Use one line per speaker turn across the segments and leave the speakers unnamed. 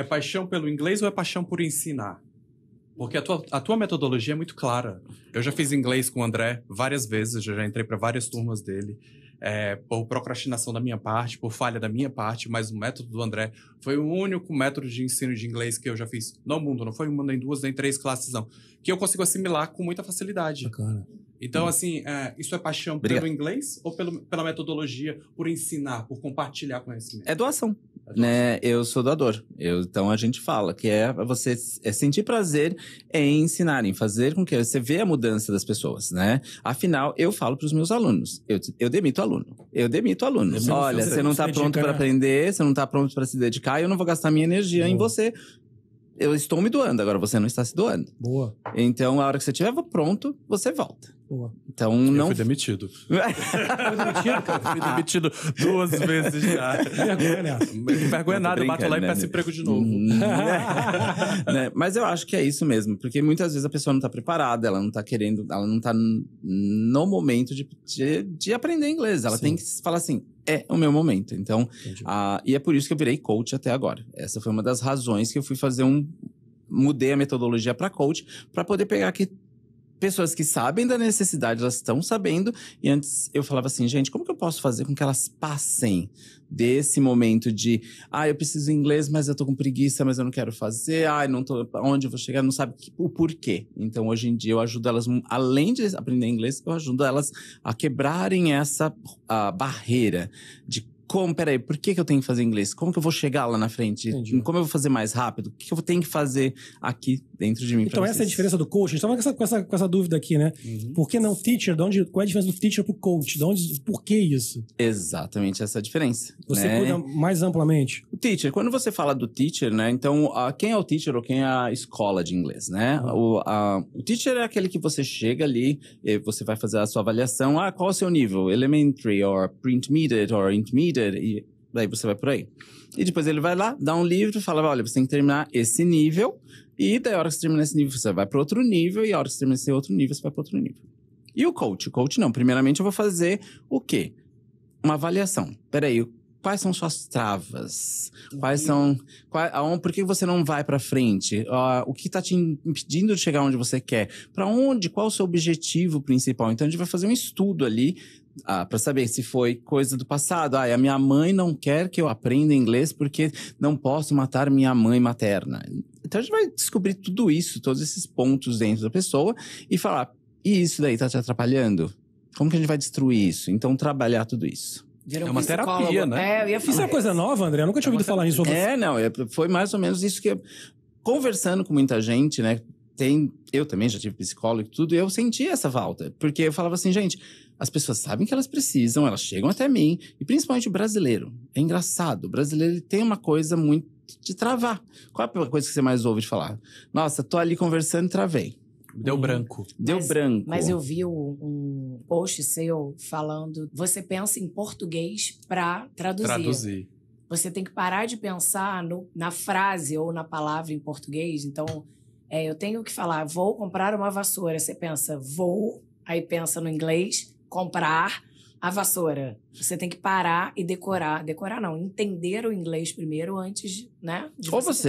É paixão pelo inglês ou é paixão por ensinar? Porque a tua metodologia é muito clara. Eu já fiz inglês com o André várias vezes, eu já entrei para várias turmas dele, por procrastinação da minha parte, por falha da minha parte, mas o método do André foi o único método de ensino de inglês que eu já fiz no mundo. Não foi uma, nem duas, nem três classes, não. Que eu consigo assimilar com muita facilidade.
Bacana.
Então, assim, isso é paixão pelo inglês ou pela metodologia, por ensinar, por compartilhar conhecimento?
É doação. Né? Eu sou doador. Então a gente fala que você sentir prazer em ensinar, em fazer com que você vê a mudança das pessoas, né? Afinal, eu falo para os meus alunos, eu demito aluno. Olha, você não tá pronto para aprender, você não tá pronto para se dedicar, eu não vou gastar minha energia em você. Eu estou me doando, agora você não está se doando.
Boa.
Então, a hora que você estiver pronto, você volta.
Boa.
Então,
eu fui demitido.
Foi demitido, cara?
Fui demitido 2 vezes já.
Vergonha nessa.
Vergonha nada, eu bato lá e peço emprego de novo.
Né? Mas eu acho que é isso mesmo. Porque muitas vezes a pessoa não tá preparada, ela não tá querendo, ela não tá no momento de aprender inglês. Ela tem que falar assim, é o meu momento. Então, e é por isso que eu virei coach até agora. Essa foi uma das razões que eu fui fazer mudei a metodologia para coach, para poder pegar aqui pessoas que sabem da necessidade, elas estão sabendo. E antes eu falava assim, gente, como que eu posso fazer com que elas passem desse momento de eu preciso inglês, mas eu tô com preguiça, mas eu não quero fazer, não tô, onde eu vou chegar, não sabe o porquê. Então, hoje em dia, eu ajudo elas, além de aprender inglês, eu ajudo elas a quebrarem essa barreira de peraí, por que eu tenho que fazer inglês? Como que eu vou chegar lá na frente? Entendi. Como eu vou fazer mais rápido? O que eu tenho que fazer aqui dentro de mim?
Então, essa é a diferença do coach. A gente tava com essa dúvida aqui, né? Por que não teacher? Qual é a diferença do teacher pro coach? Por que isso?
Exatamente essa é a diferença.
Você cuida mais amplamente?
O teacher, quando você fala do teacher, né? Então, quem é o teacher ou quem é a escola de inglês, né? O teacher é aquele que você chega ali, e você vai fazer a sua avaliação. Qual é o seu nível? Elementary, or pre-intermediate, or intermediate. E daí você vai por aí. E depois ele vai lá, dá um livro e fala, olha, você tem que terminar esse nível. E daí a hora que você terminar esse nível, você vai para outro nível. E a hora que você terminar esse outro nível, você vai para outro nível. E o coach? O coach não. Primeiramente eu vou fazer o quê? Uma avaliação. Peraí, quais são suas travas? Por que você não vai para frente? O que está te impedindo de chegar onde você quer? Para onde? Qual o seu objetivo principal? Então a gente vai fazer um estudo ali para saber se foi coisa do passado. A minha mãe não quer que eu aprenda inglês porque não posso matar minha mãe materna. Então a gente vai descobrir tudo isso, todos esses pontos dentro da pessoa e falar, e isso daí está te atrapalhando? Como que a gente vai destruir isso? Então trabalhar tudo isso.
É uma terapia, né?
Eu ia falar. Isso é uma coisa nova, André? Eu nunca tinha ouvido falar isso.
Foi mais ou menos isso que... Conversando com muita gente, né? Eu também já tive psicólogo e tudo, e eu senti essa falta. Porque eu falava assim, gente, as pessoas sabem que elas precisam, elas chegam até mim. E principalmente o brasileiro. É engraçado. O brasileiro ele tem uma coisa muito de travar. Qual é a coisa que você mais ouve de falar? Nossa, tô ali conversando e travei.
Deu branco.
Branco.
Mas eu vi um post seu falando, você pensa em português pra traduzir. Você tem que parar de pensar na frase ou na palavra em português. Então, eu tenho que falar, vou comprar uma vassoura. Você pensa, vou, aí pensa no inglês, comprar a vassoura. Você tem que parar e decorar. Decorar não, entender o inglês primeiro antes, né?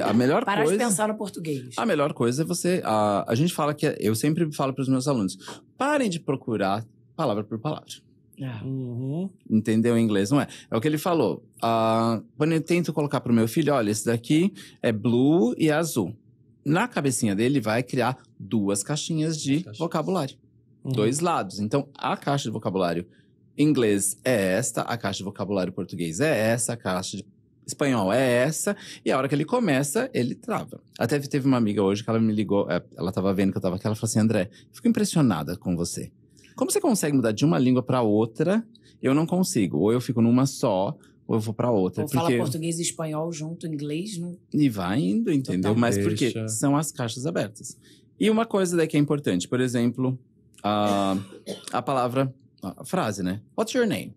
A melhor
parar
coisa...
de pensar no português.
A melhor coisa é você... A gente fala que... Eu sempre falo para os meus alunos, parem de procurar palavra por palavra. Entendeu o inglês, não é? É o que ele falou. Quando eu tento colocar pro meu filho, olha, esse daqui é blue e azul. Na cabecinha dele, vai criar 2 caixinhas de vocabulário. 2 lados. Então, a caixa de vocabulário inglês é esta, a caixa de vocabulário português é essa, a caixa de espanhol é essa. E a hora que ele começa, ele trava. Até teve uma amiga hoje que ela me ligou, ela tava vendo que eu tava aqui, ela falou assim, André, fico impressionada com você. Como você consegue mudar de uma língua para outra? Eu não consigo. Ou eu fico numa só, ou eu vou para outra.
Ou fala português e espanhol junto, inglês... Não...
E vai indo, entendeu? Mas porque são as caixas abertas. E uma coisa daí que é importante, por exemplo, a palavra, a frase, né? What's your name?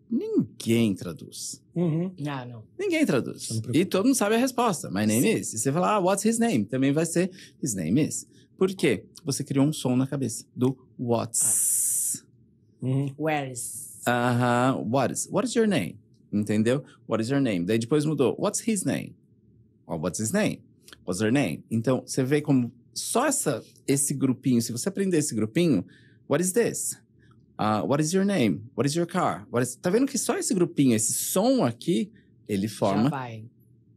Ninguém traduz.
Não.
Ninguém traduz. E todo mundo sabe a resposta. My name is. E você fala, what's his name? Também vai ser his name is. Por quê? Você criou um som na cabeça do what's.
Where is.
What is your name? Entendeu? What is your name? Daí depois mudou. What's his name? What's his name? What's her name? Então, você vê como só esse grupinho, se você aprender esse grupinho, what is this? What is your name? What is your car? Tá vendo que só esse grupinho, esse som aqui, ele forma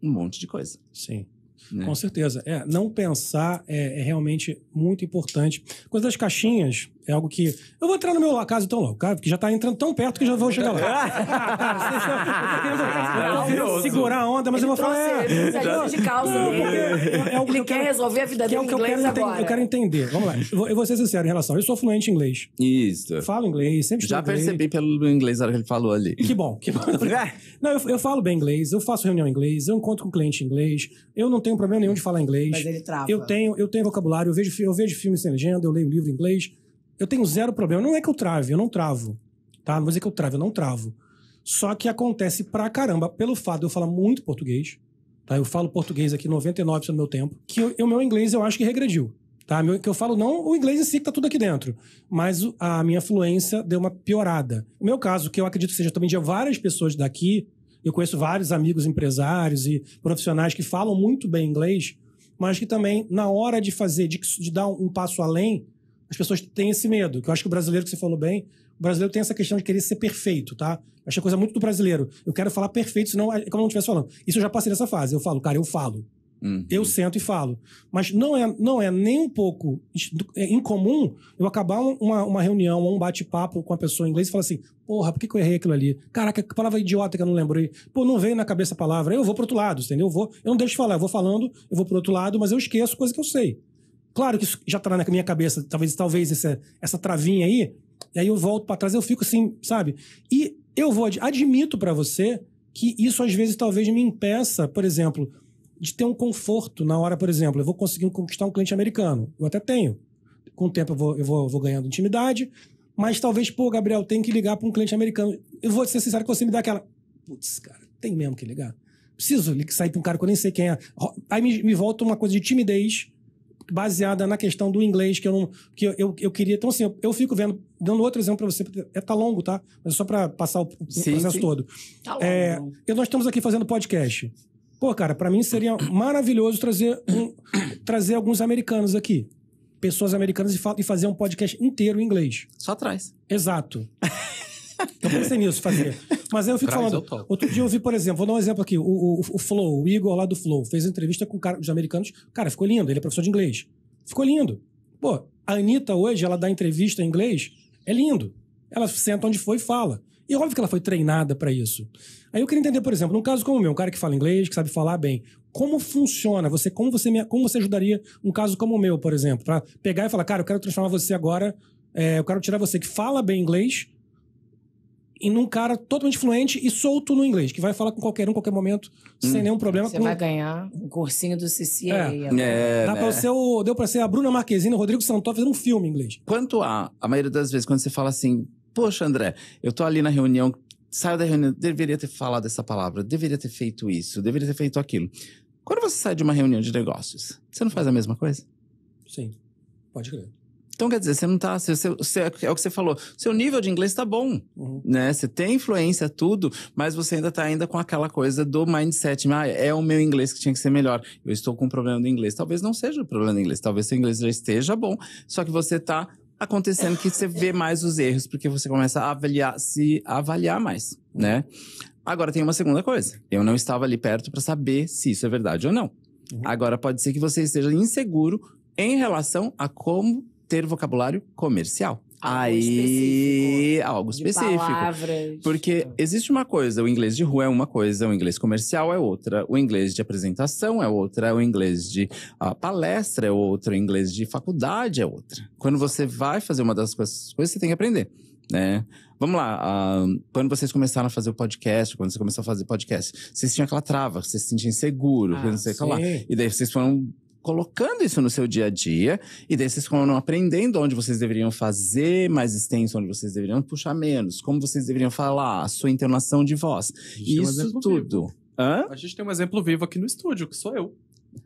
um monte de coisa.
Sim. Né? Com certeza. Não pensar é realmente muito importante. Coisa das caixinhas é algo que... Eu vou entrar no meu caso então logo, cara, porque já tá entrando tão perto que já vou chegar lá. Segurar a onda, mas eu vou falar...
de causa. Ele quer resolver a vida dele em inglês agora.
Eu quero entender. Vamos lá. Eu vou ser sincero em relação. Eu sou fluente em inglês.
Isso.
Falo inglês, sempre
já percebi pelo inglês na hora que ele falou ali.
Que bom. Não, eu falo bem inglês, eu faço reunião em inglês, eu encontro com cliente em inglês, eu não tenho problema nenhum de falar inglês.
Mas ele trava.
Eu tenho vocabulário, eu vejo filmes sem legenda, eu leio livro em inglês. Eu tenho zero problema. Não é que eu trave, eu não travo. Tá? Não vou dizer que eu travo, eu não travo. Só que acontece pra caramba, pelo fato de eu falar muito português. Tá? Eu falo português aqui 99% do meu tempo. Que o meu inglês eu acho que regrediu. Tá? Que eu falo não o inglês em si que tá tudo aqui dentro. Mas a minha fluência deu uma piorada. No meu caso, que eu acredito que seja também de várias pessoas daqui, eu conheço vários amigos empresários e profissionais que falam muito bem inglês, mas que também, na hora de fazer, de dar um passo além, as pessoas têm esse medo. Que eu acho que o brasileiro, que você falou bem, o brasileiro tem essa questão de querer ser perfeito, tá? Eu acho que é coisa muito do brasileiro. Eu quero falar perfeito, senão é como eu não estivesse falando. Isso eu já passei dessa fase. Eu falo, cara, eu falo. Eu sento e falo. Mas não é nem um pouco incomum eu acabar uma reunião ou um bate-papo com a pessoa em inglês e falar assim, porra, por que eu errei aquilo ali? Caraca, que palavra idiota que eu não lembrei. Pô, não veio na cabeça a palavra. Eu vou pro outro lado, entendeu? Eu não deixo de falar, eu vou falando, eu vou pro outro lado, mas eu esqueço coisa que eu sei. Claro que isso já tá na minha cabeça, talvez essa travinha aí, e aí eu volto pra trás, eu fico assim, sabe? E eu admito pra você que isso às vezes talvez me impeça, por exemplo, de ter um conforto na hora, por exemplo, eu vou conseguir conquistar um cliente americano. Eu até tenho. Com o tempo eu vou ganhando intimidade, mas talvez, Gabriel, tem que ligar para um cliente americano. Eu vou ser sincero que você me dá aquela... Putz, cara, tem mesmo que ligar. Preciso sair para um cara que eu nem sei quem é. Aí me volta uma coisa de timidez baseada na questão do inglês que eu queria. Então, assim, eu fico dando outro exemplo para você. Tá longo, tá? Mas é só para passar o processo todo.
Tá longo.
Nós estamos aqui fazendo podcast. Pô, cara, pra mim seria maravilhoso trazer alguns americanos aqui. Pessoas americanas e fazer um podcast inteiro em inglês.
Só traz.
Exato. Eu pensei nisso, fazer. Mas aí eu fico falando... Outro dia eu vi, por exemplo, vou dar um exemplo aqui. O Flow, o Igor lá do Flow, fez entrevista com os americanos. Cara, ficou lindo. Ele é professor de inglês. Ficou lindo. Pô, a Anitta hoje, ela dá entrevista em inglês. É lindo. Ela senta onde foi e fala. E óbvio que ela foi treinada pra isso. Aí eu queria entender, por exemplo, num caso como o meu, um cara que fala inglês, que sabe falar bem, como funciona? Como você ajudaria um caso como o meu, por exemplo? Pra pegar e falar, cara, eu quero transformar você agora, eu quero tirar você que fala bem inglês em um cara totalmente fluente e solto no inglês, que vai falar com qualquer um, qualquer momento, sem nenhum problema.
Você vai ganhar um cursinho do CCA.
Deu pra ser a Bruna Marquezine, o Rodrigo Santoro fazendo um filme em inglês.
Quanto a maioria das vezes, quando você fala assim, poxa, André, eu tô ali na reunião, saio da reunião, deveria ter falado essa palavra, deveria ter feito isso, deveria ter feito aquilo. Quando você sai de uma reunião de negócios, você não faz a mesma coisa?
Sim, pode crer.
Então, quer dizer, você não tá... é o que você falou. Seu nível de inglês tá bom, né? Você tem influência, tudo, mas você ainda tá com aquela coisa do mindset. É o meu inglês que tinha que ser melhor. Eu estou com um problema do inglês. Talvez não seja o problema do inglês. Talvez seu inglês já esteja bom. Só que você tá acontecendo que você vê mais os erros, porque você começa a avaliar mais, né? Agora, tem uma segunda coisa. Eu não estava ali perto para saber se isso é verdade ou não. Agora, pode ser que você esteja inseguro em relação a como ter vocabulário comercial. Algo específico.
Palavras.
Porque existe uma coisa, o inglês de rua é uma coisa, o inglês comercial é outra, o inglês de apresentação é outra, o inglês de palestra é outra, o inglês de faculdade é outra. Quando você vai fazer uma das coisas, você tem que aprender, né? Vamos lá, quando vocês começaram a fazer o podcast, quando você começou a fazer podcast, vocês tinham aquela trava, você se sentia inseguro, não sei o que lá. E daí vocês foram colocando isso no seu dia a dia, e daí vocês foram aprendendo onde vocês deveriam fazer mais extenso, onde vocês deveriam puxar menos, como vocês deveriam falar, a sua entonação de voz. Isso tudo.
A gente tem um exemplo vivo aqui no estúdio, que sou eu.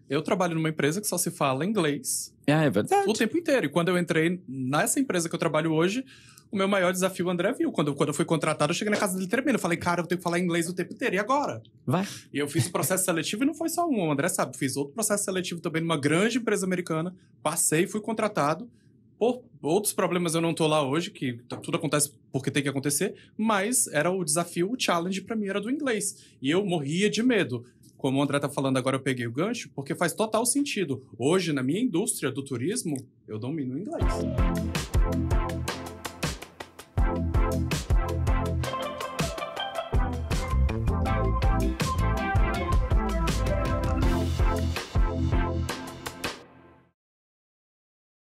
Eu trabalho numa empresa que só se fala inglês.
É verdade.
O tempo inteiro. E quando eu entrei nessa empresa que eu trabalho hoje, O meu maior desafio, o André viu. Quando eu fui contratado, eu cheguei na casa dele tremendo. Eu falei, cara, eu tenho que falar inglês o tempo inteiro. E agora?
Vai.
E eu fiz o processo seletivo e não foi só um. O André sabe, fiz outro processo seletivo também numa grande empresa americana. Passei, fui contratado. Por outros problemas eu não tô lá hoje, que tudo acontece porque tem que acontecer. Mas era o desafio, o challenge pra mim era do inglês. E eu morria de medo. Como o André tá falando agora, eu peguei o gancho, porque faz total sentido. Hoje, na minha indústria do turismo, eu domino o inglês.